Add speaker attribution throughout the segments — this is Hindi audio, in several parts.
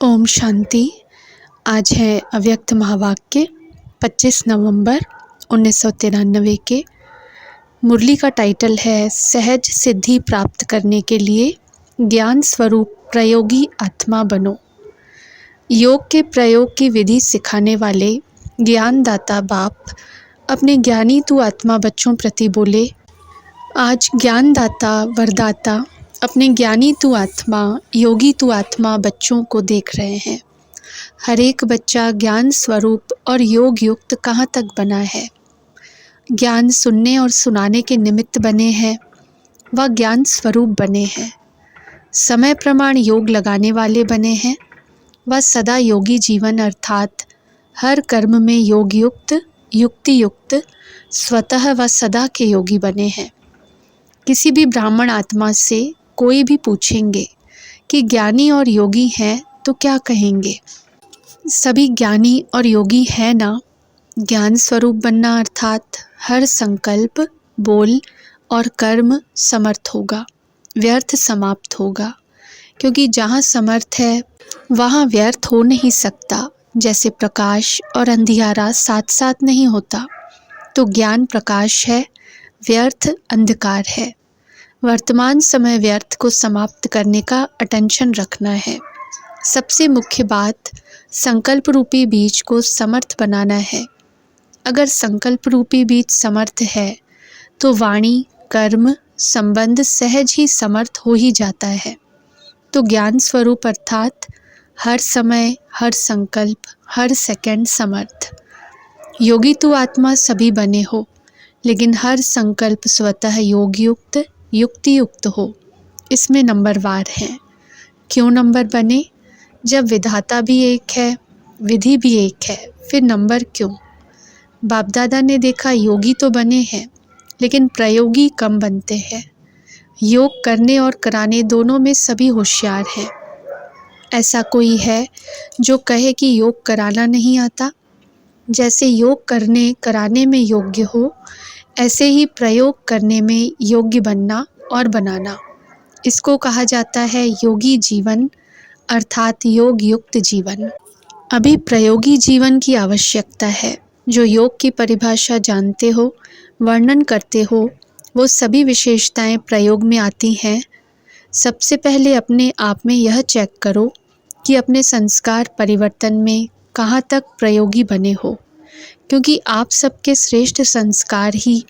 Speaker 1: ओम शांति। आज है अव्यक्त महावाक्य 25 नवंबर 1993 के। मुरली का टाइटल है सहज सिद्धि प्राप्त करने के लिए ज्ञान स्वरूप प्रयोगी आत्मा बनो। योग के प्रयोग की विधि सिखाने वाले ज्ञानदाता बाप अपने ज्ञानी तू आत्मा बच्चों प्रति बोले, आज ज्ञानदाता वरदाता अपने ज्ञानी तू आत्मा योगी तू आत्मा बच्चों को देख रहे हैं। हर एक बच्चा ज्ञान स्वरूप और योग युक्त कहाँ तक बना है। ज्ञान सुनने और सुनाने के निमित्त बने हैं, वह ज्ञान स्वरूप बने हैं। समय प्रमाण योग लगाने वाले बने हैं, वह सदा योगी जीवन अर्थात हर कर्म में योग युक्त युक्ति युक्त स्वतः व सदा के योगी बने हैं। किसी भी ब्राह्मण आत्मा से कोई भी पूछेंगे कि ज्ञानी और योगी हैं तो क्या कहेंगे? सभी ज्ञानी और योगी है ना। ज्ञान स्वरूप बनना अर्थात हर संकल्प, बोल और कर्म समर्थ होगा, व्यर्थ समाप्त होगा, क्योंकि जहाँ समर्थ है वहाँ व्यर्थ हो नहीं सकता। जैसे प्रकाश और अंधियारा साथ साथ नहीं होता, तो ज्ञान प्रकाश है, व्यर्थ अंधकार है। वर्तमान समय व्यर्थ को समाप्त करने का अटेंशन रखना है। सबसे मुख्य बात संकल्प रूपी बीज को समर्थ बनाना है। अगर संकल्प रूपी बीज समर्थ है तो वाणी, कर्म, संबंध सहज ही समर्थ हो ही जाता है। तो ज्ञान स्वरूप अर्थात हर समय, हर संकल्प, हर सेकंड समर्थ। योगी तो आत्मा सभी बने हो, लेकिन हर संकल्प स्वतः योग युक्त युक्ति युक्त हो, इसमें नंबरवार हैं। क्यों नंबर बने? जब विधाता भी एक है, विधि भी एक है, फिर नंबर क्यों? बाप दादा ने देखा योगी तो बने हैं, लेकिन प्रयोगी कम बनते हैं। योग करने और कराने दोनों में सभी होशियार हैं। ऐसा कोई है जो कहे कि योग कराना नहीं आता? जैसे योग करने कराने में योग्य हो, ऐसे ही प्रयोग करने में योग्य बनना और बनाना, इसको कहा जाता है योगी जीवन अर्थात योग युक्त जीवन। अभी प्रयोगी जीवन की आवश्यकता है। जो योग की परिभाषा जानते हो, वर्णन करते हो, वो सभी विशेषताएं प्रयोग में आती हैं। सबसे पहले अपने आप में यह चेक करो कि अपने संस्कार परिवर्तन में कहाँ तक प्रयोगी बने हो, क्योंकि आप सबके श्रेष्ठ संस्कार ही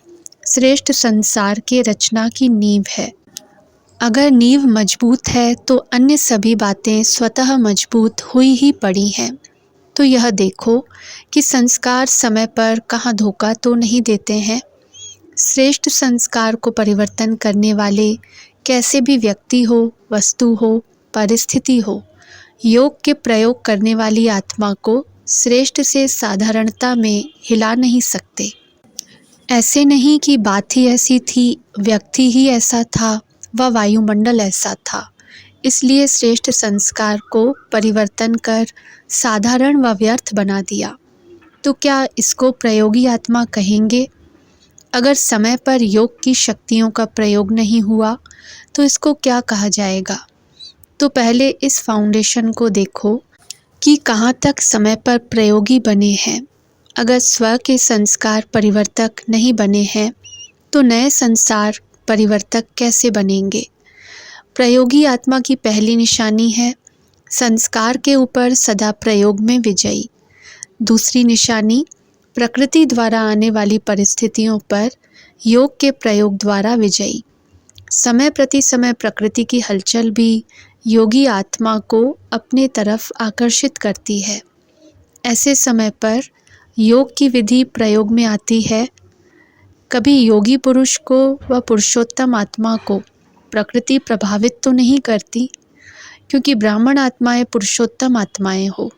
Speaker 1: श्रेष्ठ संसार के रचना की नींव है। अगर नींव मजबूत है तो अन्य सभी बातें स्वतः मजबूत हुई ही पड़ी हैं। तो यह देखो कि संस्कार समय पर कहाँ धोखा तो नहीं देते हैं। श्रेष्ठ संस्कार को परिवर्तन करने वाले कैसे भी व्यक्ति हो, वस्तु हो, परिस्थिति हो, योग के प्रयोग करने वाली आत्मा को श्रेष्ठ से साधारणता में हिला नहीं सकते। ऐसे नहीं कि बात ही ऐसी थी, व्यक्ति ही ऐसा था, वह वायुमंडल ऐसा था, इसलिए श्रेष्ठ संस्कार को परिवर्तन कर साधारण व व्यर्थ बना दिया। तो क्या इसको प्रयोगी आत्मा कहेंगे? अगर समय पर योग की शक्तियों का प्रयोग नहीं हुआ तो इसको क्या कहा जाएगा? तो पहले इस फाउंडेशन को देखो कि कहाँ तक समय पर प्रयोगी बने हैं। अगर स्व के संस्कार परिवर्तक नहीं बने हैं तो नए संसार परिवर्तक कैसे बनेंगे? प्रयोगी आत्मा की पहली निशानी है संस्कार के ऊपर सदा प्रयोग में विजयी। दूसरी निशानी प्रकृति द्वारा आने वाली परिस्थितियों पर योग के प्रयोग द्वारा विजयी। समय प्रति समय प्रकृति की हलचल भी योगी आत्मा को अपने तरफ आकर्षित करती है। ऐसे समय पर योग की विधि प्रयोग में आती है। कभी योगी पुरुष को व पुरुषोत्तम आत्मा को प्रकृति प्रभावित तो नहीं करती, क्योंकि ब्राह्मण आत्माएं पुरुषोत्तम आत्माएं हो।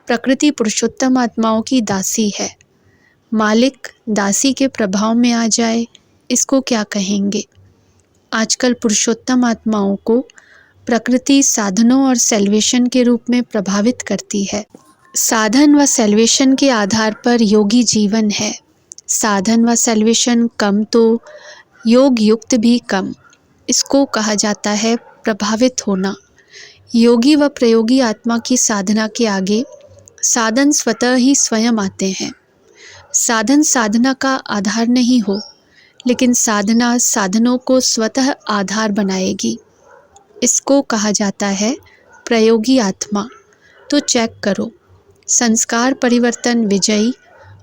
Speaker 1: प्रकृति पुरुषोत्तम आत्माओं की दासी है। मालिक दासी के प्रभाव में आ जाए, इसको क्या कहेंगे? आजकल पुरुषोत्तम आत्माओं को प्रकृति साधनों और सेल्वेशन के रूप में प्रभावित करती है। साधन व सेल्वेशन के आधार पर योगी जीवन है। साधन व सेल्वेशन कम तो योग युक्त भी कम, इसको कहा जाता है प्रभावित होना। योगी व प्रयोगी आत्मा की साधना के आगे साधन स्वतः ही स्वयं आते हैं। साधन साधना का आधार नहीं हो, लेकिन साधना साधनों को स्वतः आधार बनाएगी। इसको कहा जाता है प्रयोगी आत्मा। तो चेक करो, संस्कार परिवर्तन विजयी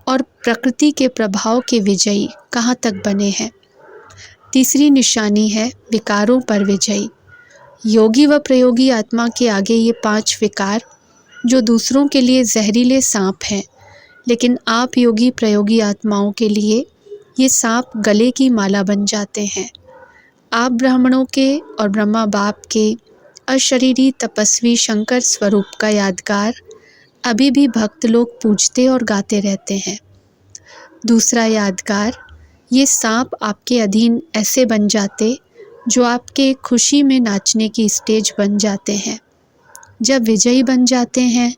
Speaker 1: और प्रकृति के प्रभाव के विजयी कहाँ तक बने हैं। तीसरी निशानी है विकारों पर विजयी। योगी व प्रयोगी आत्मा के आगे ये 5 विकार जो दूसरों के लिए जहरीले सांप हैं, लेकिन आप योगी प्रयोगी आत्माओं के लिए ये सांप गले की माला बन जाते हैं। आप ब्राह्मणों के और ब्रह्मा बाप के अशरीरी तपस्वी शंकर स्वरूप का यादगार अभी भी भक्त लोग पूजते और गाते रहते हैं। दूसरा यादगार, ये सांप आपके अधीन ऐसे बन जाते जो आपके खुशी में नाचने की स्टेज बन जाते हैं। जब विजयी बन जाते हैं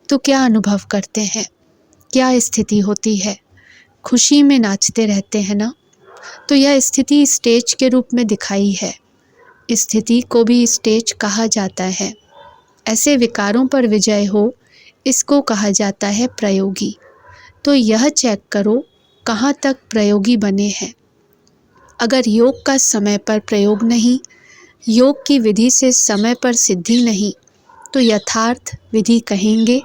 Speaker 1: तो क्या अनुभव करते हैं, क्या स्थिति होती है? खुशी में नाचते रहते हैं ना। तो यह स्थिति स्टेज के रूप में दिखाई है। स्थिति को भी स्टेज कहा जाता है। ऐसे विकारों पर विजय हो, इसको कहा जाता है प्रयोगी। तो यह चेक करो कहाँ तक प्रयोगी बने हैं। अगर योग का समय पर प्रयोग नहीं, योग की विधि से समय पर सिद्धि नहीं, तो यथार्थ विधि कहेंगे।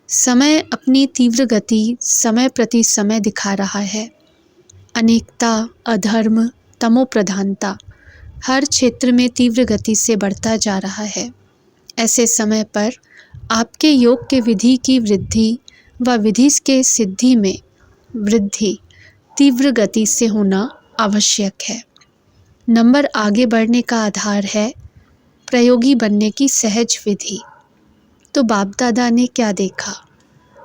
Speaker 1: समय अपनी तीव्र गति समय प्रति समय दिखा रहा है। अनेकता, अधर्म, तमो प्रधानता हर क्षेत्र में तीव्र गति से बढ़ता जा रहा है। ऐसे समय पर आपके योग के विधि की वृद्धि व विधि के सिद्धि में वृद्धि तीव्र गति से होना आवश्यक है। नंबर आगे बढ़ने का आधार है प्रयोगी बनने की सहज विधि। तो बाप दादा ने क्या देखा?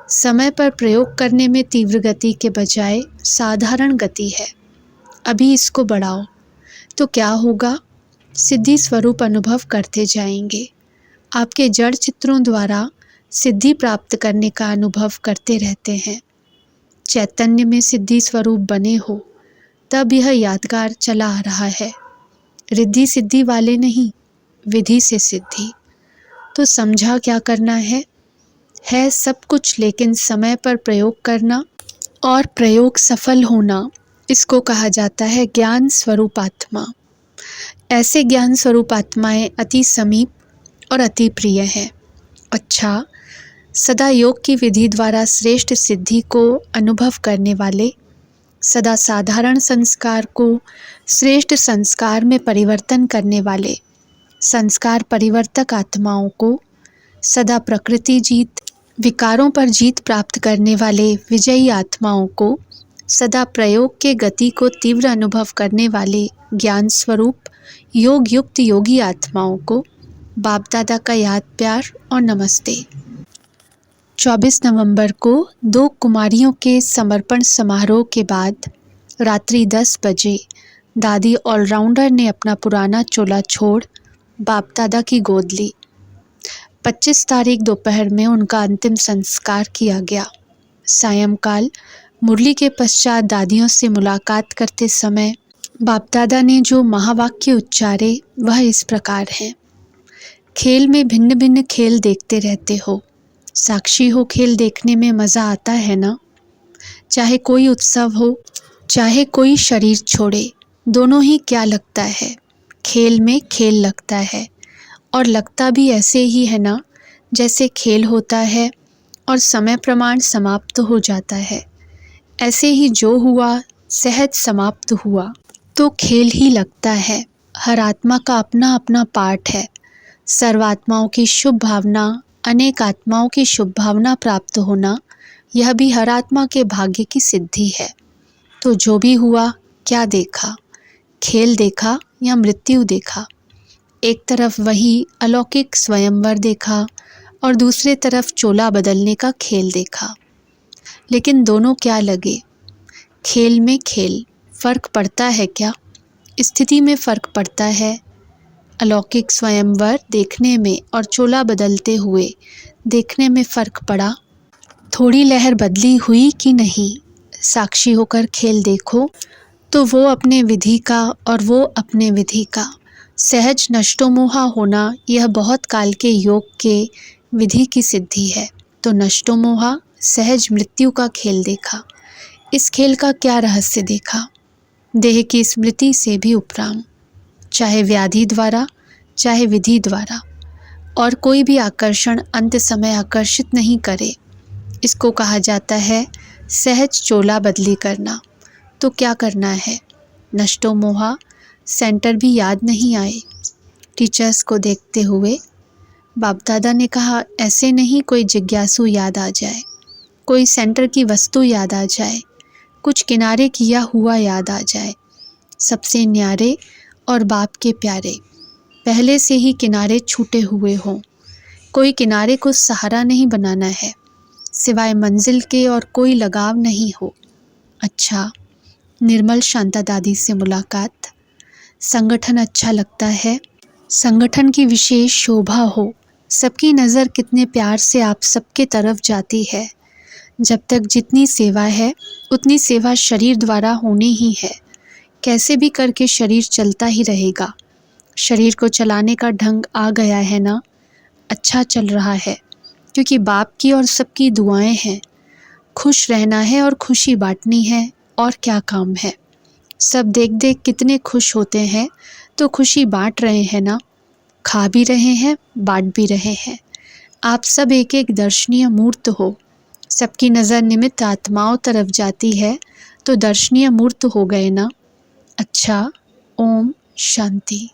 Speaker 1: समय पर प्रयोग करने में तीव्र गति के बजाय साधारण गति है। अभी इसको बढ़ाओ तो क्या होगा? सिद्धि स्वरूप अनुभव करते जाएंगे। आपके जड़ चित्रों द्वारा सिद्धि प्राप्त करने का अनुभव करते रहते हैं। चैतन्य में सिद्धि स्वरूप बने हो तब यह यादगार चला आ रहा है। रिद्धि सिद्धि वाले नहीं, विधि से सिद्धि। तो समझा क्या करना है सब कुछ, लेकिन समय पर प्रयोग करना और प्रयोग सफल होना, इसको कहा जाता है ज्ञान स्वरूप आत्मा। ऐसे ज्ञान स्वरूप आत्माएं अति समीप और अति प्रिय हैं। अच्छा, सदा योग की विधि द्वारा श्रेष्ठ सिद्धि को अनुभव करने वाले, सदा साधारण संस्कार को श्रेष्ठ संस्कार में परिवर्तन करने वाले, संस्कार परिवर्तक आत्माओं को, सदा प्रकृति जीत, विकारों पर जीत प्राप्त करने वाले विजयी आत्माओं को, सदा प्रयोग के गति को तीव्र अनुभव करने वाले ज्ञान स्वरूप योग युक्त योगी आत्माओं को बाप दादा का याद, प्यार और नमस्ते। 24 नवंबर को 2 कुमारियों के समर्पण समारोह के बाद रात्रि 10 बजे दादी ऑलराउंडर ने अपना पुराना चोला छोड़ बाप दादा की गोद ली। 25 तारीख दोपहर में उनका अंतिम संस्कार किया गया। सायंकाल मुरली के पश्चात दादियों से मुलाकात करते समय बाप दादा ने जो महावाक्य उच्चारे वह इस प्रकार हैं। खेल में भिन्न भिन्न खेल देखते रहते हो, साक्षी हो खेल देखने में मज़ा आता है ना। चाहे कोई उत्सव हो, चाहे कोई शरीर छोड़े, दोनों ही क्या लगता है, खेल में खेल लगता है। और लगता भी ऐसे ही है ना जैसे खेल होता है और समय प्रमाण समाप्त हो जाता है। ऐसे ही जो हुआ सहज समाप्त हुआ तो खेल ही लगता है। हर आत्मा का अपना अपना पाठ है। सर्वात्माओं की शुभ भावना, अनेक आत्माओं की शुभ भावना प्राप्त होना, यह भी हर आत्मा के भाग्य की सिद्धि है। तो जो भी हुआ, क्या देखा, खेल देखा या मृत्यु देखा? एक तरफ वही अलौकिक स्वयंवर देखा और दूसरे तरफ चोला बदलने का खेल देखा। लेकिन दोनों क्या लगे? खेल में खेल। फ़र्क पड़ता है क्या? स्थिति में फ़र्क पड़ता है। अलौकिक स्वयंवर देखने में और चोला बदलते हुए देखने में फ़र्क पड़ा। थोड़ी लहर बदली हुई कि नहीं? साक्षी होकर खेल देखो तो वो अपने विधि का और वो अपने विधि का, सहज नष्टोमोहा होना यह बहुत काल के योग के विधि की सिद्धि है। तो नष्टोमोहा सहज मृत्यु का खेल देखा। इस खेल का क्या रहस्य देखा? देह की स्मृति से भी उपराम, चाहे व्याधि द्वारा चाहे विधि द्वारा, और कोई भी आकर्षण अंत समय आकर्षित नहीं करे। इसको कहा जाता है सहज चोला बदली करना। तो क्या करना है? नष्टो मोहा सेंटर भी याद नहीं आए। टीचर्स को देखते हुए बाप दादा ने कहा, ऐसे नहीं, कोई जिज्ञासु याद आ जाए, कोई सेंटर की वस्तु याद आ जाए, कुछ किनारे किया हुआ याद आ जाए। सबसे न्यारे और बाप के प्यारे, पहले से ही किनारे छूटे हुए हों। कोई किनारे को सहारा नहीं बनाना है, सिवाय मंजिल के और कोई लगाव नहीं हो। अच्छा, निर्मल शांता दादी से मुलाकात। संगठन अच्छा लगता है, संगठन की विशेष शोभा हो। सबकी नज़र कितने प्यार से आप सबके तरफ जाती है। जब तक जितनी सेवा है उतनी सेवा शरीर द्वारा होनी ही है। कैसे भी करके शरीर चलता ही रहेगा। शरीर को चलाने का ढंग आ गया है ना। अच्छा चल रहा है, क्योंकि बाप की और सबकी दुआएं हैं। खुश रहना है और खुशी बांटनी है, और क्या काम है। सब देख देख कितने खुश होते हैं, तो खुशी बांट रहे हैं ना। खा भी रहे हैं, बांट भी रहे हैं। आप सब एक एक दर्शनीय मूर्त हो। सबकी नज़र निमित्त आत्माओं तरफ जाती है, तो दर्शनीय मूर्त हो गए ना। अच्छा, ओम शांति।